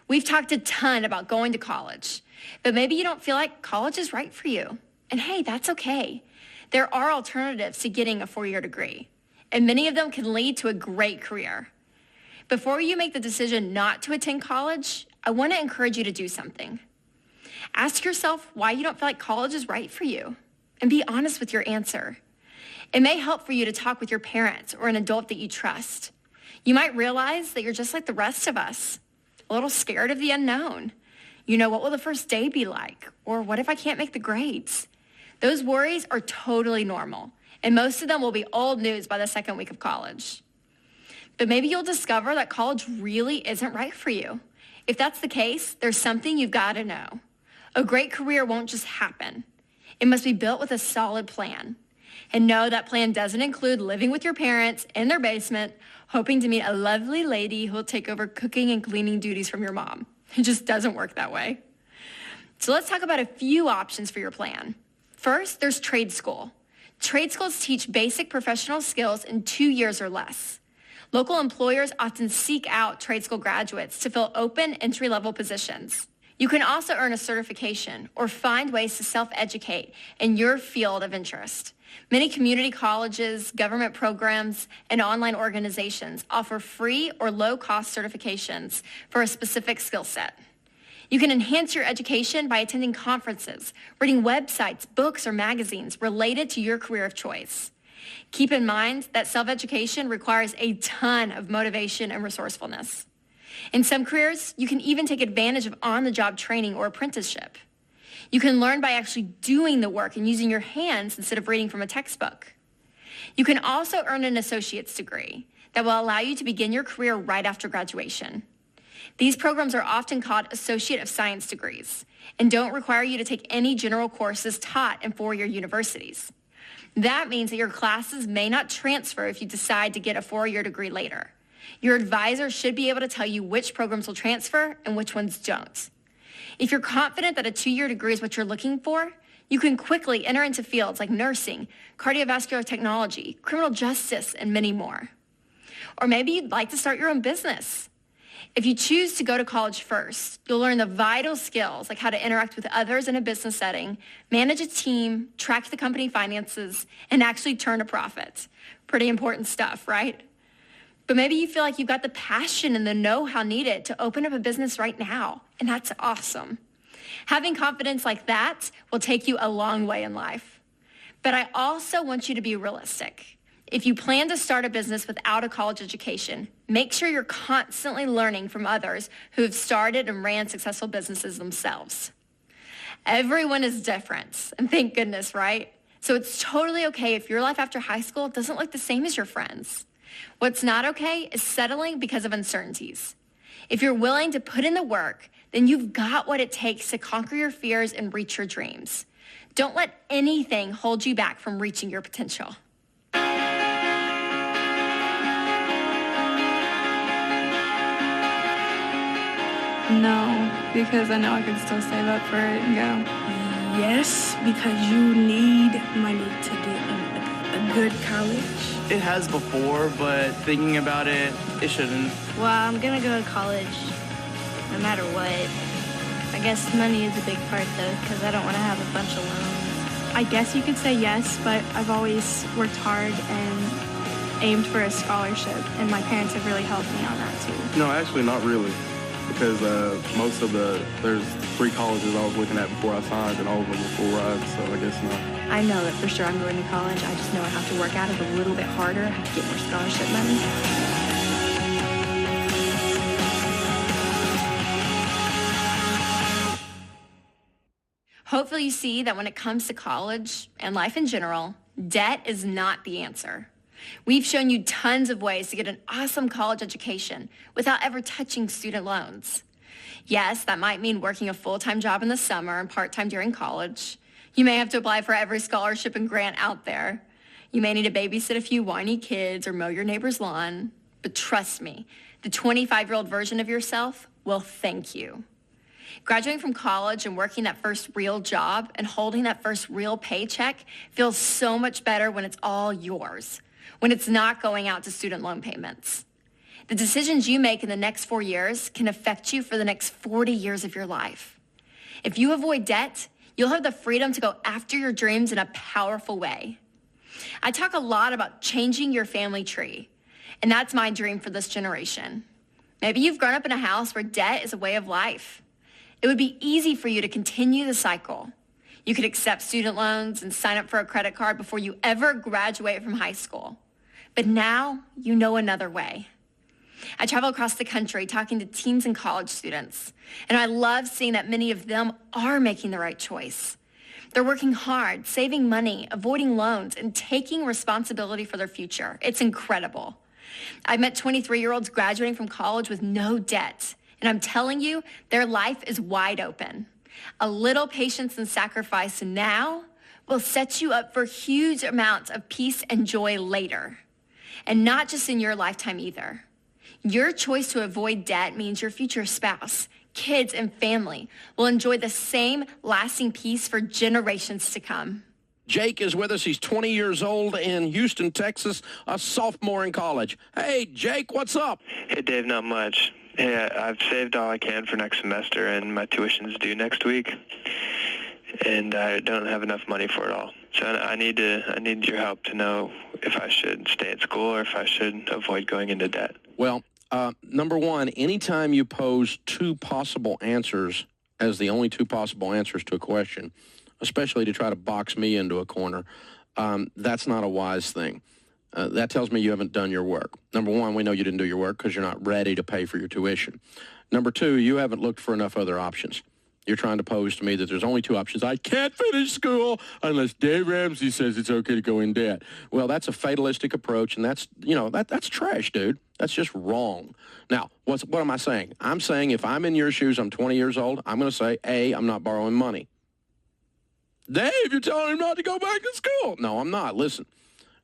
We've talked a ton about going to college, but maybe you don't feel like college is right for you. And hey, that's okay. There are alternatives to getting a 4-year degree, and many of them can lead to a great career. Before you make the decision not to attend college, I want to encourage you to do something. Ask yourself why you don't feel like college is right for you, and be honest with your answer. It may help for you to talk with your parents or an adult that you trust. You might realize that you're just like the rest of us, a little scared of the unknown. What will the first day be like? Or what if I can't make the grades? Those worries are totally normal, and most of them will be old news by the second week of college. But maybe you'll discover that college really isn't right for you. If that's the case, there's something you've got to know. A great career won't just happen. It must be built with a solid plan. And no, that plan doesn't include living with your parents in their basement, hoping to meet a lovely lady who'll take over cooking and cleaning duties from your mom. It just doesn't work that way. So let's talk about a few options for your plan. First, there's trade school. Trade schools teach basic professional skills in 2 years or less. Local employers often seek out trade school graduates to fill open entry-level positions. You can also earn a certification or find ways to self-educate in your field of interest. Many community colleges, government programs, and online organizations offer free or low-cost certifications for a specific skill set. You can enhance your education by attending conferences, reading websites, books, or magazines related to your career of choice. Keep in mind that self-education requires a ton of motivation and resourcefulness. In some careers, you can even take advantage of on-the-job training or apprenticeship. You can learn by actually doing the work and using your hands instead of reading from a textbook. You can also earn an associate's degree that will allow you to begin your career right after graduation. These programs are often called Associate of Science degrees and don't require you to take any general courses taught in 4-year universities. That means that your classes may not transfer if you decide to get a 4-year degree later. Your advisor should be able to tell you which programs will transfer and which ones don't. If you're confident that a 2-year degree is what you're looking for, you can quickly enter into fields like nursing, cardiovascular technology, criminal justice, and many more. Or maybe you'd like to start your own business. If you choose to go to college first, you'll learn the vital skills like how to interact with others in a business setting, manage a team, track the company finances, and actually turn a profit. Pretty important stuff, right? But maybe you feel like you've got the passion and the know-how needed to open up a business right now, and that's awesome. Having confidence like that will take you a long way in life. But I also want you to be realistic. If you plan to start a business without a college education, make sure you're constantly learning from others who have started and ran successful businesses themselves. Everyone is different, and thank goodness, right? So it's totally okay if your life after high school doesn't look the same as your friends. What's not okay is settling because of uncertainties. If you're willing to put in the work, then you've got what it takes to conquer your fears and reach your dreams. Don't let anything hold you back from reaching your potential. No, because I know I can still save up for it and go. Yes, because you need money to get a good college. It has before, but thinking about it, it shouldn't. Well, I'm gonna go to college no matter what. I guess money is a big part though, because I don't want to have a bunch of loans. I guess you could say yes, but I've always worked hard and aimed for a scholarship, and my parents have really helped me on that too. No, actually not really, because there's 3 colleges I was looking at before I signed, and all of them were full rides, so I guess not. I know that for sure I'm going to college. I just know I have to work at it a little bit harder. I have to get more scholarship money. Hopefully you see that when it comes to college and life in general, debt is not the answer. We've shown you tons of ways to get an awesome college education without ever touching student loans. Yes, that might mean working a full-time job in the summer and part-time during college. You may have to apply for every scholarship and grant out there. You may need to babysit a few whiny kids or mow your neighbor's lawn. But trust me, the 25-year-old version of yourself will thank you. Graduating from college and working that first real job and holding that first real paycheck feels so much better when it's all yours, when it's not going out to student loan payments. The decisions you make in the next 4 years can affect you for the next 40 years of your life. If you avoid debt, you'll have the freedom to go after your dreams in a powerful way. I talk a lot about changing your family tree, and that's my dream for this generation. Maybe you've grown up in a house where debt is a way of life. It would be easy for you to continue the cycle. You could accept student loans and sign up for a credit card before you ever graduate from high school. But now you know another way. I travel across the country talking to teens and college students, and I love seeing that many of them are making the right choice. They're working hard, saving money, avoiding loans, and taking responsibility for their future. It's incredible. I've met 23-year-olds graduating from college with no debt, and I'm telling you, their life is wide open. A little patience and sacrifice now will set you up for huge amounts of peace and joy later, and not just in your lifetime either. Your choice to avoid debt means your future spouse, kids, and family will enjoy the same lasting peace for generations to come. Jake is with us. He's 20 years old in Houston, Texas, a sophomore in college. Hey, Jake, what's up? Hey, Dave, not much. Hey, I've saved all I can for next semester, and my tuition's due next week, and I don't have enough money for it all. So I need your help to know if I should stay at school or if I should avoid going into debt. Well, number one, anytime you pose two possible answers as the only two possible answers to a question, especially to try to box me into a corner, that's not a wise thing. That tells me you haven't done your work. Number one, we know you didn't do your work because you're not ready to pay for your tuition. Number two, you haven't looked for enough other options. You're trying to pose to me that there's only two options. I can't finish school unless Dave Ramsey says it's okay to go in debt. Well, that's a fatalistic approach, and that's trash, dude. That's just wrong. Now, what am I saying? I'm saying if I'm in your shoes, I'm 20 years old, I'm going to say, A, I'm not borrowing money. Dave, you're telling him not to go back to school. No, I'm not. Listen.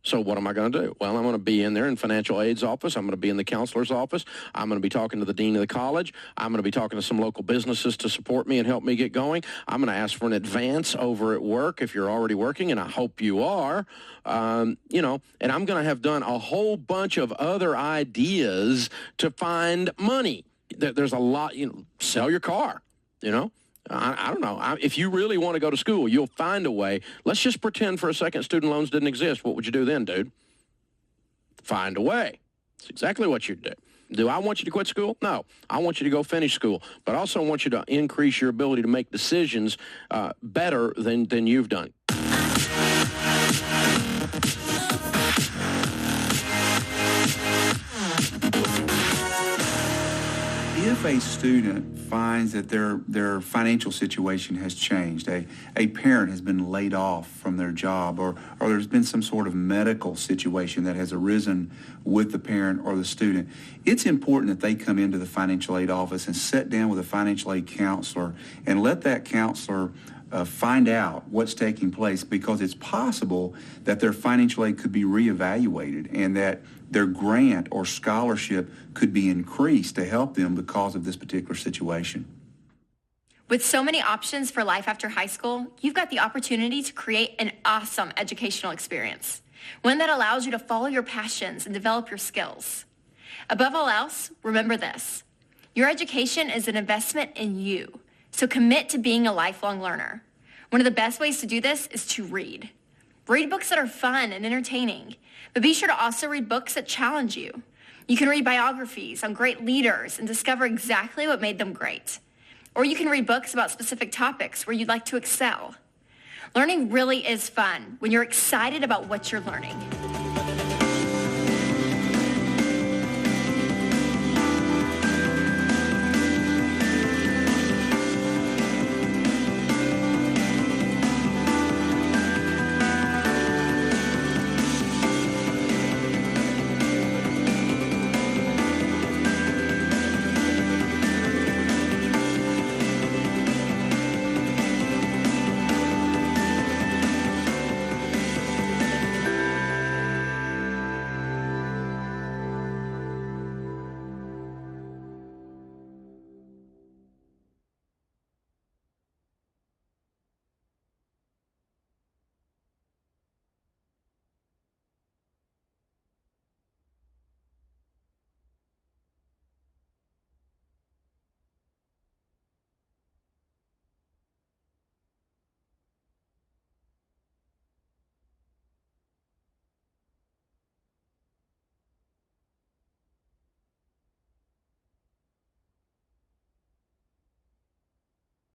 So what am I going to do? Well, I'm going to be in there in financial aid's office. I'm going to be in the counselor's office. I'm going to be talking to the dean of the college. I'm going to be talking to some local businesses to support me and help me get going. I'm going to ask for an advance over at work if you're already working, and I hope you are. And I'm going to have done a whole bunch of other ideas to find money. There's a lot, sell your car, I don't know. If you really want to go to school, you'll find a way. Let's just pretend for a second student loans didn't exist. What would you do then, dude? Find a way. That's exactly what you'd do. Do I want you to quit school? No. I want you to go finish school. But I also want you to increase your ability to make decisions better than you've done. If a student finds that their financial situation has changed, a parent has been laid off from their job, or there's been some sort of medical situation that has arisen with the parent or the student, it's important that they come into the financial aid office and sit down with a financial aid counselor and let that counselor find out what's taking place, because it's possible that their financial aid could be reevaluated and that their grant or scholarship could be increased to help them because of this particular situation. With so many options for life after high school, you've got the opportunity to create an awesome educational experience, one that allows you to follow your passions and develop your skills. Above all else, remember this: your education is an investment in you, so commit to being a lifelong learner. One of the best ways to do this is to read. Read books that are fun and entertaining, but be sure to also read books that challenge you. You can read biographies on great leaders and discover exactly what made them great. Or you can read books about specific topics where you'd like to excel. Learning really is fun when you're excited about what you're learning.